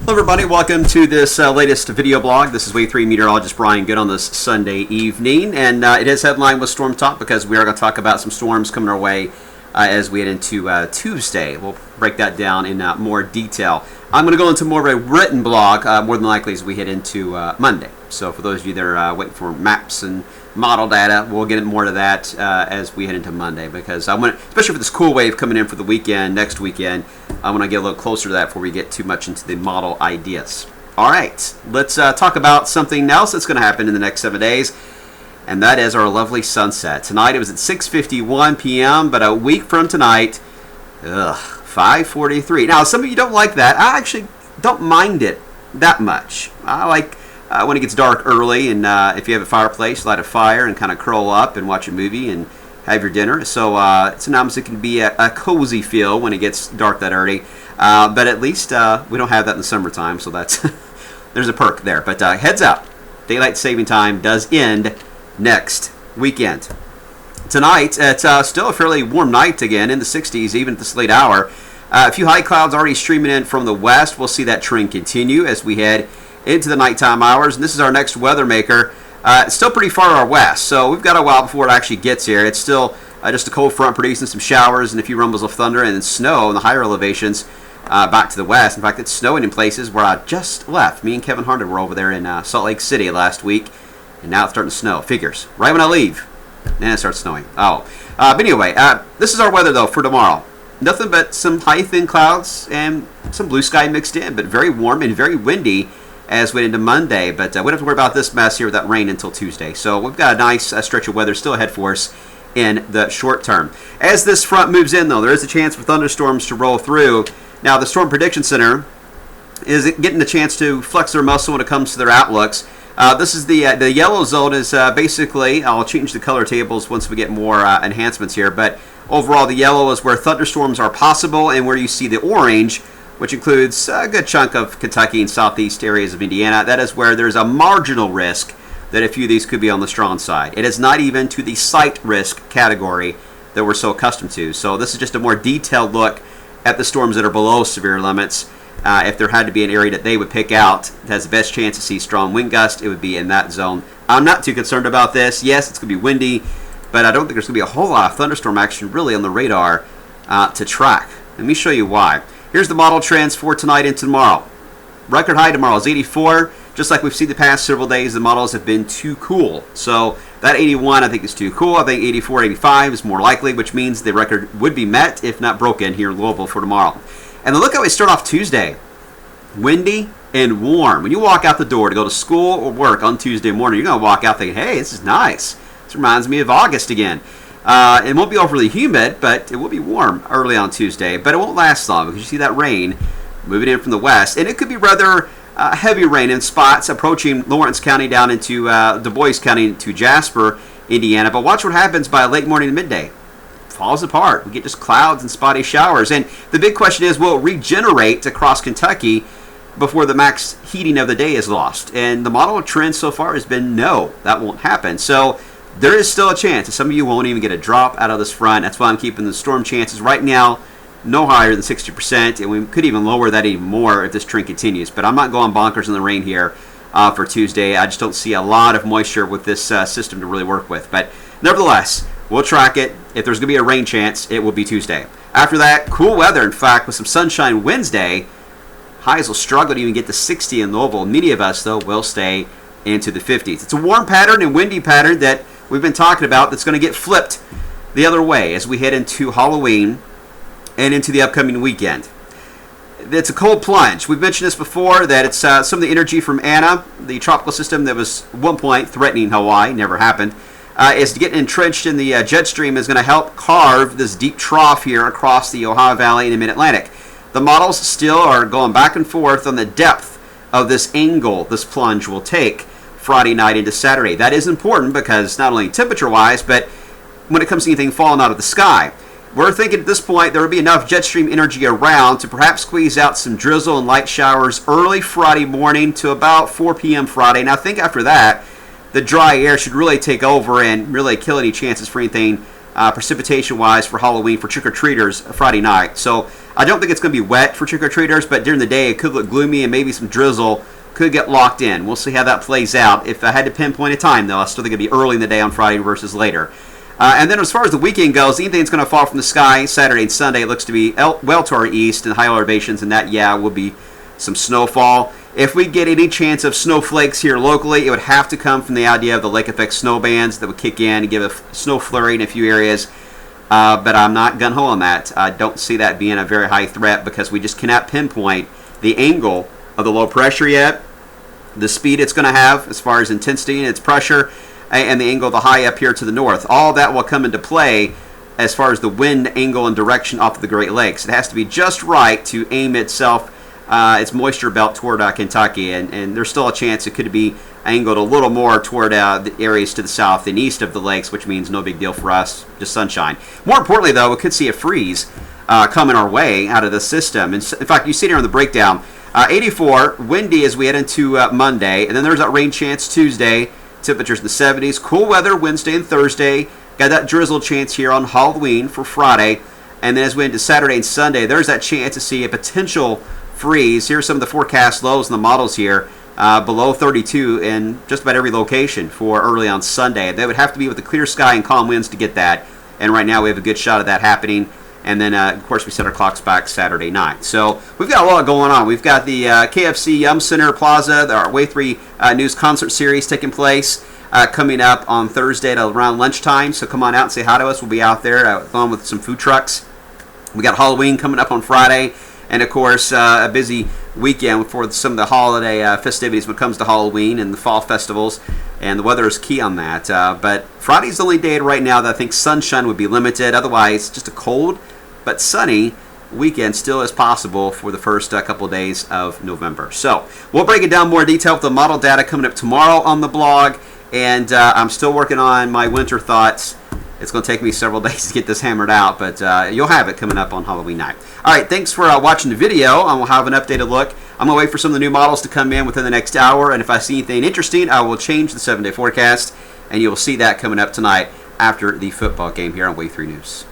Hello everybody, welcome to this latest video blog. This is Wave 3 meteorologist Brian Good on this Sunday evening, and it is headlined with Storm Talk because we are going to talk about some storms coming our way as we head into Tuesday. We'll break that down in more detail. I'm going to go into more of a written blog, more than likely, as we head into Monday. So for those of you that are waiting for maps and model data, we'll get more to that as we head into Monday, because I want, especially for this cool wave coming in for the weekend, next weekend, I want to get a little closer to that before we get too much into the model ideas. All right, let's talk about something else that's going to happen in the next 7 days, and that is our lovely sunset. Tonight it was at 6:51 p.m., but a week from tonight, 5:43. Now, some of you don't like that. I actually don't mind it that much. I like when it gets dark early, and if you have a fireplace, light a fire and kind of curl up and watch a movie and have your dinner. So sometimes it can be a cozy feel when it gets dark that early, but at least we don't have that in the summertime, so that's there's a perk there. But heads up, daylight saving time does end next weekend. Tonight, it's still a fairly warm night again, in the 60s, even at this late hour. A few high clouds already streaming in from the west. We'll see that trend continue as we head into the nighttime hours, and this is our next weather maker. It's still pretty far our west, so we've got a while before it actually gets here. It's still just a cold front producing some showers and a few rumbles of thunder and then snow in the higher elevations back to the west. In fact, it's snowing in places where I just left. Me and Kevin Harden were over there in Salt Lake City last week, and now it's starting to snow. Figures. Right when I leave, and it starts snowing. But anyway, this is our weather, though, for tomorrow. Nothing but some high, thin clouds and some blue sky mixed in, but very warm and very windy as we head into Monday. But we don't have to worry about this mess here with that rain until Tuesday. So we've got a nice stretch of weather still ahead for us in the short term. As this front moves in, though, there is a chance for thunderstorms to roll through. Now, the Storm Prediction Center is getting the chance to flex their muscle when it comes to their outlooks. This is the yellow zone is basically, I'll change the color tables once we get more enhancements here, but overall the yellow is where thunderstorms are possible, and where you see the orange, which includes a good chunk of Kentucky and southeast areas of Indiana, that is where there's a marginal risk that a few of these could be on the strong side. It is not even to the site risk category that we're so accustomed to. So this is just a more detailed look at the storms that are below severe limits. If there had to be an area that they would pick out that has the best chance to see strong wind gusts, it would be in that zone. I'm not too concerned about this. Yes, it's going to be windy, but I don't think there's going to be a whole lot of thunderstorm action really on the radar to track. Let me show you why. Here's the model trends for tonight and tomorrow. Record high tomorrow is 84. Just like we've seen the past several days, the models have been too cool. So that 81 I think is too cool. I think 84, 85 is more likely, which means the record would be met, if not broken, here in Louisville for tomorrow. And look how we start off Tuesday. Windy and warm. When you walk out the door to go to school or work on Tuesday morning, you're going to walk out thinking, hey, this is nice. This reminds me of August again. It won't be overly humid, but it will be warm early on Tuesday. But it won't last long because you see that rain moving in from the west. And it could be rather heavy rain in spots approaching Lawrence County down into Du Bois County into Jasper, Indiana. But watch what happens by late morning to midday. Falls apart. We get just clouds and spotty showers. And the big question is, will it regenerate across Kentucky before the max heating of the day is lost? And the model trend so far has been no, that won't happen. So there is still a chance that some of you won't even get a drop out of this front. That's why I'm keeping the storm chances right now no higher than 60%, and we could even lower that even more if this trend continues. But I'm not going bonkers in the rain here for Tuesday. I just don't see a lot of moisture with this system to really work with. But nevertheless, we'll track it. If there's going to be a rain chance, it will be Tuesday. After that, cool weather, in fact, with some sunshine Wednesday. Highs will struggle to even get to 60 in Louisville. Many of us, though, will stay into the 50s. It's a warm pattern and windy pattern that we've been talking about that's going to get flipped the other way as we head into Halloween and into the upcoming weekend. It's a cold plunge. We've mentioned this before, that it's some of the energy from Anna, the tropical system that was at one point threatening Hawaii, never happened, is getting entrenched in the jet stream, is going to help carve this deep trough here across the Ohio Valley and the Mid-Atlantic. The models still are going back and forth on the depth of this angle this plunge will take Friday night into Saturday. That is important because not only temperature-wise, but when it comes to anything falling out of the sky. We're thinking at this point there will be enough jet stream energy around to perhaps squeeze out some drizzle and light showers early Friday morning to about 4 p.m. Friday. And I think after that, the dry air should really take over and really kill any chances for anything precipitation-wise for Halloween for trick-or-treaters Friday night. So I don't think it's going to be wet for trick-or-treaters, but during the day it could look gloomy and maybe some drizzle could get locked in. We'll see how that plays out. If I had to pinpoint a time, though, I still think it'd be early in the day on Friday versus later. And then as far as the weekend goes, anything that's going to fall from the sky Saturday and Sunday, it looks to be well to our east and high elevations, and that, will be some snowfall. If we get any chance of snowflakes here locally, it would have to come from the idea of the lake effect snow bands that would kick in and give a snow flurry in a few areas. But I'm not gun-ho on that. I don't see that being a very high threat because we just cannot pinpoint the angle of the low pressure yet, the speed it's going to have as far as intensity and its pressure, and the angle of the high up here to the north. All that will come into play as far as the wind angle and direction off of the Great Lakes. It has to be just right to aim itself, its moisture belt toward Kentucky, and there's still a chance it could be angled a little more toward the areas to the south and east of the lakes, which means no big deal for us, just sunshine. More importantly, though, we could see a freeze coming our way out of the system. And in fact, you see it here on the breakdown. 84, windy as we head into Monday, and then there's that rain chance Tuesday. Temperatures in the 70s. Cool weather Wednesday and Thursday. Got that drizzle chance here on Halloween for Friday. And then as we head into Saturday and Sunday, there's that chance to see a potential freeze. Here's some of the forecast lows and the models here. Below 32 in just about every location for early on Sunday. They would have to be with a clear sky and calm winds to get that. And right now we have a good shot of that happening. And then, of course, we set our clocks back Saturday night. So we've got a lot going on. We've got the KFC Yum Center Plaza, our Wave 3 News concert series taking place coming up on Thursday at around lunchtime. So come on out and say hi to us. We'll be out there along with some food trucks. We got Halloween coming up on Friday. And, of course, a busy weekend for some of the holiday festivities when it comes to Halloween and the fall festivals. And the weather is key on that. But Friday's the only day right now that I think sunshine would be limited. Otherwise, just a cold but sunny weekend still is possible for the first couple of days of November. So we'll break it down more detail with the model data coming up tomorrow on the blog. And I'm still working on my winter thoughts. It's going to take me several days to get this hammered out, but you'll have it coming up on Halloween night. All right, thanks for watching the video. I will have an updated look. I'm going to wait for some of the new models to come in within the next hour, and if I see anything interesting, I will change the 7-day forecast, and you will see that coming up tonight after the football game here on Wave 3 News.